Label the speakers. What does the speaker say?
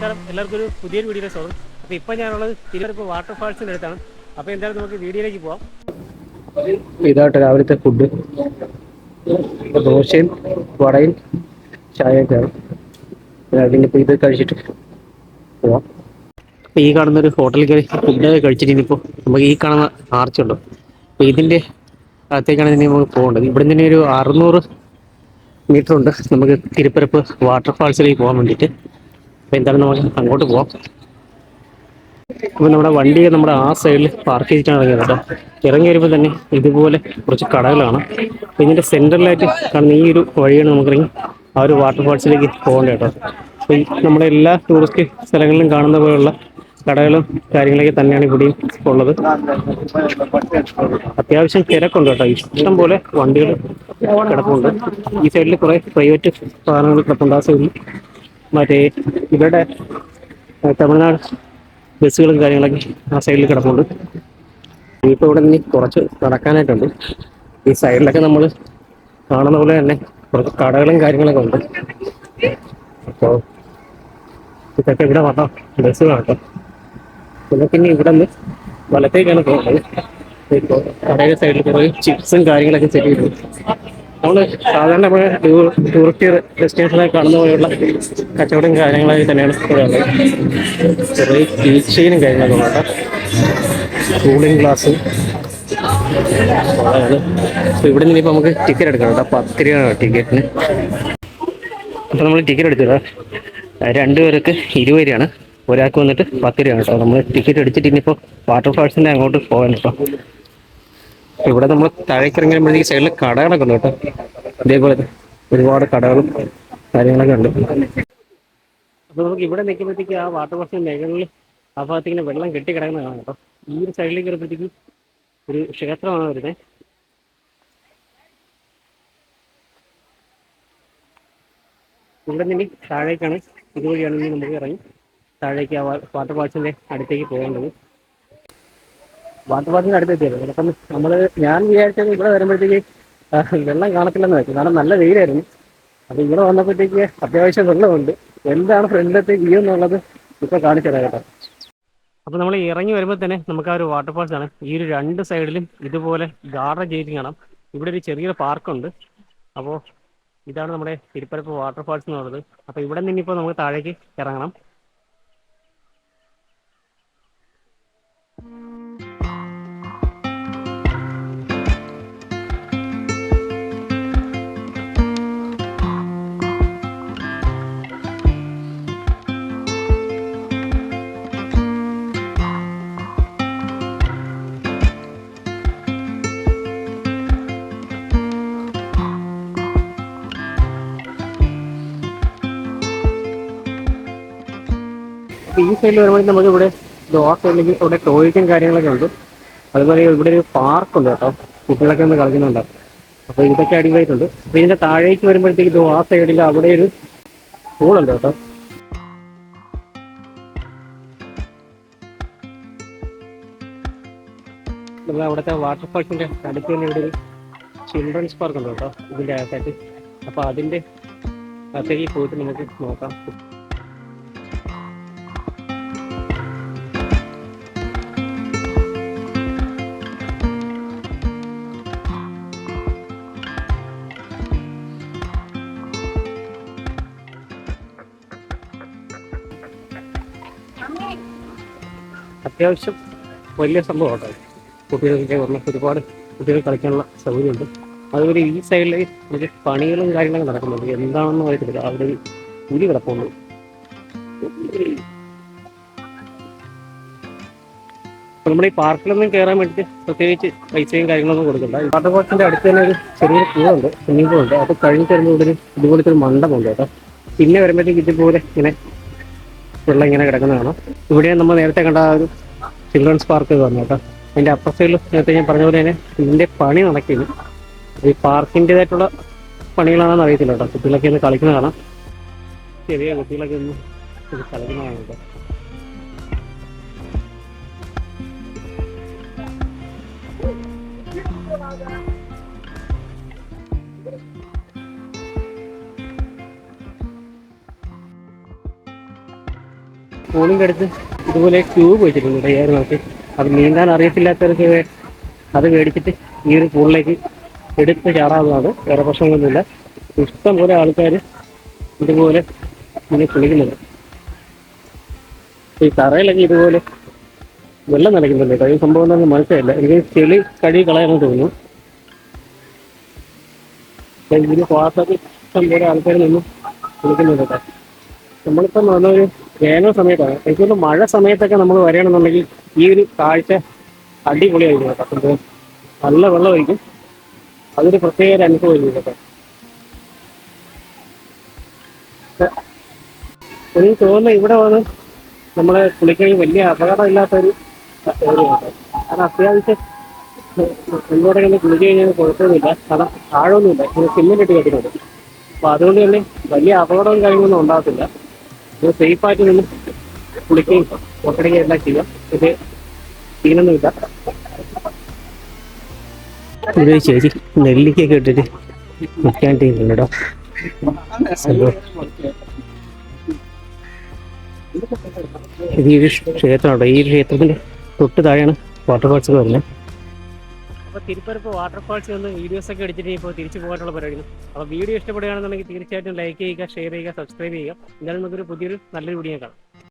Speaker 1: നമസ്കാരം, എല്ലാവർക്കും ഒരു പുതിയൊരു വീഡിയോയിലെ സ്വാഗതം. അപ്പോൾ ഇപ്പോൾ ഞാനുള്ളത് തിരുവനന്തപുരം വാട്ടർഫാൾസിൻ്റെ അടുത്താണ്. അപ്പോൾ എന്തായാലും നമുക്ക് വീഡിയോയിലേക്ക് പോവാം.
Speaker 2: ഇതായിട്ട് രാവിലത്തെ ഫുഡ് ദോശയും വടയും ചായയൊക്കെയാണ്. ഇനിയിപ്പോൾ ഇത് കഴിച്ചിട്ട് പോവാം. അപ്പോൾ ഈ കാണുന്നൊരു ഹോട്ടലിൽ കയറി ഫുഡ് കഴിച്ചിട്ട് ഇനിയിപ്പോൾ നമുക്ക് ഈ കാണുന്ന ആർച്ചുണ്ടോ, അപ്പോൾ ഇതിൻ്റെ അകത്തേക്കാണ് ഇനി നമുക്ക് പോകേണ്ടത്. ഇവിടെ നിന്ന് ഒരു 600 മീറ്റർ ഉണ്ട് നമുക്ക് തിരുപ്പരപ്പ് വാട്ടർഫാൾസിലേക്ക് പോകാൻ വേണ്ടിയിട്ട്. അപ്പോൾ എന്തായാലും നമുക്ക് അങ്ങോട്ട് പോവാം. അപ്പോൾ നമ്മുടെ വണ്ടി നമ്മുടെ ആ സൈഡിൽ പാർക്ക് ചെയ്തിട്ടാണ് ഇറങ്ങിയത് കേട്ടോ. ഇറങ്ങി വരുമ്പോൾ തന്നെ ഇതുപോലെ കുറച്ച് കടകളാണ്. അപ്പോൾ ഇതിൻ്റെ സെൻറ്ററിലായിട്ട് കാണുന്ന ഈ ഒരു വഴിയാണ് നമുക്കിറങ്ങി ആ ഒരു വാട്ടർഫാൾസിലേക്ക് പോകേണ്ടത് കേട്ടോ. അപ്പോൾ ഈ നമ്മുടെ എല്ലാ ടൂറിസ്റ്റ് സ്ഥലങ്ങളിലും കാണുന്ന പോലുള്ള കടകളും കാര്യങ്ങളൊക്കെ തന്നെയാണ് ഇവിടെയും ഉള്ളത്. അത്യാവശ്യം തിരക്കുണ്ട് കേട്ടോ, ഇഷ്ടം പോലെ വണ്ടികൾ കിടപ്പുണ്ട്. ഈ സൈഡിൽ കുറേ പ്രൈവറ്റ് വാഹനങ്ങൾ കിടപ്പുണ്ട്. ആ സൈഡിൽ മറ്റേ ഇവരുടെ തമിഴ്നാട് ബസ്സുകളും കാര്യങ്ങളൊക്കെ ആ സൈഡിൽ കിടപ്പുണ്ട്. ഇപ്പോൾ ഇവിടെ നിന്ന് കുറച്ച് നടക്കാനായിട്ടുണ്ട്. ഈ സൈഡിലൊക്കെ നമ്മൾ കാണുന്ന പോലെ തന്നെ കുറച്ച് കടകളും കാര്യങ്ങളൊക്കെ ഉണ്ട്. അപ്പോൾ ഇതൊക്കെ ഇവിടെ വന്ന ബസ്സുകളാണ് കേട്ടോ. പിന്നെ ഇവിടെ നിന്ന് വലത്തേക്കാണ് പോകുന്നത്. ഇപ്പോൾ കടയുടെ സൈഡിൽ കുറേ ചിപ്സും കാര്യങ്ങളൊക്കെ സെറ്റ് ചെയ്തു. നമ്മൾ സാധാരണ നമ്മൾ ടൂറിസ്റ്റ് ഡെസ്റ്റിനേഷനായി കാണുന്ന പോലെയുള്ള കച്ചവടം കാര്യങ്ങളായി തന്നെയാണ് ഇവിടെ ഉള്ളത്. ചെറിയ കീ ചെയിനും കാര്യങ്ങളൊക്കെ ഉണ്ട് കേട്ടോ. കൂളിംഗ് ഗ്ലാസ് അതാണ്. അപ്പോൾ ഇവിടെ നിന്ന് ഇപ്പോൾ നമുക്ക് ടിക്കറ്റ് എടുക്കണം കേട്ടോ. 10 രൂപയാണ് ടിക്കറ്റിന്. അപ്പോൾ നമ്മൾ ടിക്കറ്റ് എടുത്തത് 2 പേർക്ക് 20 രൂപയാണ്, ഒരാൾക്ക് വന്നിട്ട് 10 രൂപയാണ് കേട്ടോ. നമ്മൾ ടിക്കറ്റ് എടുത്തിട്ട് ഇനിയിപ്പോൾ വാട്ടർഫാൾസിൻ്റെ അങ്ങോട്ട് പോകാൻ കേട്ടോ. ഇവിടെ നമ്മൾ താഴേക്ക് ഇറങ്ങുമ്പോഴത്തേക്ക് സൈഡിൽ കടകളൊക്കെ ഉണ്ട് കേട്ടോ. ഇതേപോലെ ഒരുപാട് കടകളും കാര്യങ്ങളൊക്കെ ഉണ്ട്. അപ്പോൾ നമുക്ക് ഇവിടെ നിൽക്കുമ്പോഴത്തേക്ക് ആ വാട്ടർഫാൾസിൻ്റെ മേഖലയിൽ ആ ഭാഗത്തേക്ക് വെള്ളം കെട്ടി കിടക്കുന്നതാണ് കേട്ടോ. ഈ ഒരു സൈഡിലേക്ക് വരുമ്പോഴത്തേക്കും ഒരു ക്ഷേത്രമാണ് വരുന്നത്. ഇവിടെ നിന്ന് താഴേക്കാണ്, ഇതുവഴിയാണ് നമുക്ക് ഇറങ്ങി താഴേക്ക് ആ വാട്ടർഫാൾസിൻ്റെ അടുത്തേക്ക് പോകേണ്ടത്. വാട്ടർഫാൾസിൻ്റെ അടുത്തെത്തിയത് ചിലപ്പം ഞാൻ വിചാരിച്ചത് ഇവിടെ വരുമ്പോഴത്തേക്ക് വെള്ളം കാണത്തില്ലെന്ന് വെച്ചു, കാരണം നല്ല വെയിലായിരുന്നു. അപ്പോൾ ഇവിടെ വന്നപ്പോഴത്തേക്ക് അത്യാവശ്യം വെള്ളമുണ്ട്. എന്താണ് ഫ്രണ്ടിലത്തെ വ്യൂ എന്നുള്ളത് ഇപ്പോൾ കാണിച്ചു തരാം കേട്ടോ. അപ്പോൾ നമ്മൾ ഇറങ്ങി വരുമ്പോൾ തന്നെ നമുക്ക് ആ ഒരു വാട്ടർഫാൾസ് ആണ്. ഈ ഒരു 2 സൈഡിലും ഇതുപോലെ ഗാർഡൻ ചെയ്ത് കാണാം. ഇവിടെ ഒരു ചെറിയൊരു പാർക്കുണ്ട്. അപ്പോൾ ഇതാണ് നമ്മുടെ തിരുപ്പരപ്പ് വാട്ടർഫാൾസ് എന്ന് പറയുന്നത്. അപ്പോൾ ഇവിടെ നിന്ന് ഇപ്പോൾ നമുക്ക് താഴേക്ക് ഇറങ്ങണം. ഈ സൈഡിൽ വരുമ്പോൾ നമുക്ക് ഇവിടെ സൈഡിലേക്ക് ഇവിടെ ടോയ്ലറ്റും കാര്യങ്ങളൊക്കെ ഉണ്ട്. അതുപോലെ ഇവിടെ ഒരു പാർക്കുണ്ട് കേട്ടോ, കുട്ടികളൊക്കെ ഒന്ന് കളിക്കുന്നുണ്ട്. അപ്പോൾ ഇതൊക്കെ അടിപൊളിയായിട്ടുണ്ട്. അപ്പോൾ ഇതിൻ്റെ താഴേക്ക് വരുമ്പോഴത്തേക്ക് ആ സൈഡിൽ അവിടെ ഒരു പൂളുണ്ട് കേട്ടോ. നമ്മൾ അവിടുത്തെ വാട്ടർഫാൾസിൻ്റെ അടുത്ത് തന്നെ ഇവിടെ ഒരു ചിൽഡ്രൻസ് പാർക്ക് ഉണ്ട് കേട്ടോ ഇതിൻ്റെ അകത്തായിട്ട്. അപ്പോൾ അതിൻ്റെ അകത്തേക്ക് പോയിട്ട് നമുക്ക് നോക്കാം. അത്യാവശ്യം വലിയ സംഭവം കേട്ടോ. കുട്ടികൾക്കൊക്കെ വന്ന് ഒരുപാട് കുട്ടികൾ കളിക്കാനുള്ള സൗകര്യമുണ്ട്. അതുപോലെ ഈ സൈഡിൽ ഒരു പണികളും കാര്യങ്ങളൊക്കെ നടക്കുന്നുണ്ട്. എന്താണെന്ന് അറിയത്തില്ല. അവിടെ ഒരു പുലി കിടപ്പുണ്ട്. അപ്പോൾ നമ്മുടെ ഈ പാർക്കിലൊന്നും കയറാൻ വേണ്ടിയിട്ട് പ്രത്യേകിച്ച് പൈസയും കാര്യങ്ങളൊന്നും കൊടുക്കണ്ട. വാട്ടർഫാൾസിൻ്റെ അടുത്ത് തന്നെ ഒരു ചെറിയൊരു പൂളുണ്ട്, സ്വിമ്മിംഗ് പൂളുണ്ട്. അത് കഴിഞ്ഞ് തരുമ്പോൾ ഇവിടെ ഇതുപോലത്തെ ഒരു മണ്ഡപമുണ്ട് കേട്ടോ. പിന്നെ വരുമ്പോഴത്തേക്ക് ഇതുപോലെ ഇങ്ങനെ വെള്ളം ഇങ്ങനെ കിടക്കുന്നതാണ്. ഇവിടെ നമ്മൾ നേരത്തെ കണ്ട ആ ഒരു ചിൽഡ്രൻസ് പാർക്ക് വന്നു കേട്ടോ. അതിൻ്റെ അപ്പർ സൈഡിൽ നേരത്തെ ഞാൻ പറഞ്ഞ പോലെ തന്നെ ഇതിൻ്റെ പണി നടക്കുന്നു. ഈ പാർക്കിൻ്റെതായിട്ടുള്ള പണികളാണെന്ന് അറിയത്തില്ല കേട്ടോ. കുട്ടികളൊക്കെ ഒന്ന് കളിക്കുന്ന കാണാം. ചെറിയ കുട്ടികളൊക്കെ ഒന്ന് കളിക്കുന്നതാണ് കേട്ടോ. പൂളിൻ്റെ അടുത്ത് ഇതുപോലെ ട്യൂബ് വെച്ചിട്ടുണ്ട് ഏറെ നോക്കി. അത് നീന്താൻ അറിയത്തില്ലാത്തവർക്ക് അത് മേടിച്ചിട്ട് ഈ ഒരു പൂളിലേക്ക് എടുത്ത് ചാടാവുന്നതാണ്. വേറെ പ്രശ്നങ്ങളൊന്നുമില്ല. ഇഷ്ടം പോലെ ആൾക്കാർ ഇതുപോലെ ഇങ്ങനെ കുളിക്കുന്നുണ്ട്. ഈ തറയിലൊക്കെ ഇതുപോലെ വെള്ളം നനയ്ക്കുന്നുണ്ട് കേട്ടോ. ഈ സംഭവം എന്താണെന്ന് മനസ്സിലായില്ല. എനിക്ക് ചെളി കഴുകി കളയാമെന്ന് തോന്നുന്നു. ഇതിന് പാസൊക്കെ ഇഷ്ടം പോലെ ആൾക്കാർ നിന്നും കുളിക്കുന്നുണ്ട് കേട്ടോ. നമ്മളിപ്പം വന്നൊരു വേനൽ സമയത്താണ്. എനിക്ക് തോന്നുന്നു മഴ സമയത്തൊക്കെ നമ്മൾ വരികയാണെന്നുണ്ടെങ്കിൽ ഈ ഒരു കാഴ്ച അടിപൊളിയായിരിക്കും കേട്ടോ. നല്ല വെള്ളമായിരിക്കും. അതൊരു പ്രത്യേക ഒരു അനുഭവമായിരിക്കും കേട്ടോ. എനിക്ക് തോന്നുന്നു ഇവിടെ വന്ന് നമ്മളെ കുളിക്കണമെങ്കിൽ വലിയ അപകടമില്ലാത്തൊരു ഏരിയയാണ്. കാരണം അത്യാവശ്യം ഇങ്ങോട്ട് ഇങ്ങനെ കുളിച്ച് കഴിഞ്ഞാൽ കുഴപ്പമൊന്നുമില്ല. കാരണം ആഴമൊന്നുമില്ല. ഇങ്ങനെ സിമെന്റ് ഇട്ട് കെട്ടിട്ടുണ്ട്. അപ്പോൾ അതുകൊണ്ട് തന്നെ വലിയ അപകടവും കാര്യങ്ങളൊന്നും ഉണ്ടാകത്തില്ല. ഇത് സേഫായിട്ട് നിന്ന് കുളിക്കുകയും ഒട്ടടിക്കുകയും എല്ലാം ചെയ്യാം. ഇത് സീനൊന്നുമില്ല. ഇവിടെ ചേച്ചി നെല്ലിക്കൊക്കെ ഇട്ടിട്ട് നിൽക്കാൻ ടീമുണ്ട് കേട്ടോ. ഇത് ഈ ക്ഷേത്രമുണ്ടോ. ഈ ക്ഷേത്രത്തിന്റെ തൊട്ട് താഴെയാണ് വാട്ടർഫാൾസ് വരുന്നത്. അപ്പോൾ തിരുപ്പരപ്പ് വാട്ടർഫാൾസ് വന്ന് വീഡിയോസൊക്കെ എടുത്തിട്ട് ഇപ്പോൾ തിരിച്ചു പോകാനുള്ള പരിപാടിയാണ്. അപ്പോൾ വീഡിയോ ഇഷ്ടപ്പെടുകയാണെന്നുണ്ടെങ്കിൽ തീർച്ചയായിട്ടും ലൈക്ക് ചെയ്യുക, ഷെയർ ചെയ്യുക, സബ്സ്ക്രൈബ് ചെയ്യുക. എന്തായാലും നമുക്കൊരു പുതിയൊരു നല്ലൊരു വീഡിയോ കാണാം.